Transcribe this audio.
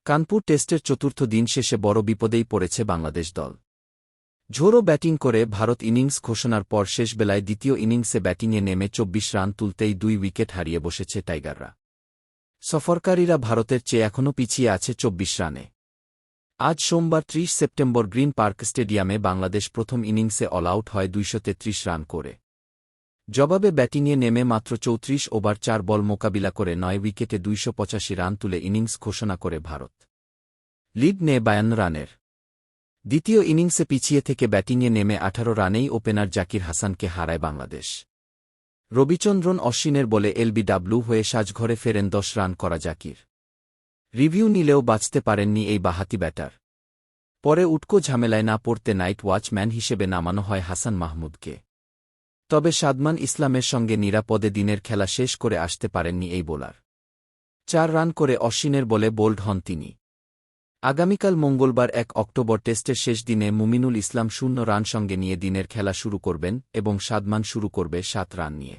কানপুর টেস্টের চতুর্থ দিন শেষে বড় বিপদেই পড়েছে বাংলাদেশ দল। ঝোড়ো ব্যাটিং করে ভারত ইনিংস ঘোষণার পর শেষ বেলায় দ্বিতীয় ইনিংসে ব্যাটিংয়ে নেমে ২৪ রান তুলতেই ২ উইকেট হারিয়ে বসেছে টাইগাররা। সফরকারীরা ভারতের চেয়ে এখনও পিছিয়ে আছে ২৪ রানে। আজ সোমবার ৩০ সেপ্টেম্বর গ্রিন পার্ক স্টেডিয়ামে বাংলাদেশ প্রথম ইনিংসে অল আউট হয় ২৩৩ রান করে। জবাবে ব্যাটিংয়ে নেমে মাত্র ৩৪ ওভার ৪ বল মোকাবিলা করে ৯ উইকেটে ২৮৫ রান তুলে ইনিংস ঘোষণা করে ভারত। লিড নেয় ৫২ রানের। দ্বিতীয় ইনিংসে পিছিয়ে থেকে ব্যাটিংয়ে নেমে ১৮ রানেই ওপেনার জাকির হাসানকে হারায় বাংলাদেশ। রবিচন্দ্রন অশ্বিনের বলে এলবিডব্লিউ হয়ে সাজঘরে ফেরেন ১০ রান করা জাকির। রিভিউ নিলেও বাঁচতে পারেননি এই বাঁহাতি ব্যাটার। পরে উটকো ঝামেলায় না পড়তে নাইট ওয়াচম্যান হিসেবে নামানো হয় হাসান মাহমুদকে। তবে সাদমান ইসলামের সঙ্গে নিরাপদে দিনের খেলা শেষ করে আসতে পারেননি এই বোলার। ৪ রান করে অশ্বিনের বলে বোল্ড হন তিনি। আগামীকাল মঙ্গলবার ১ অক্টোবর টেস্টের শেষ দিনে মুমিনুল ইসলাম ০ রান সঙ্গে নিয়ে দিনের খেলা শুরু করবেন এবং সাদমান শুরু করবে ৭ রান নিয়ে।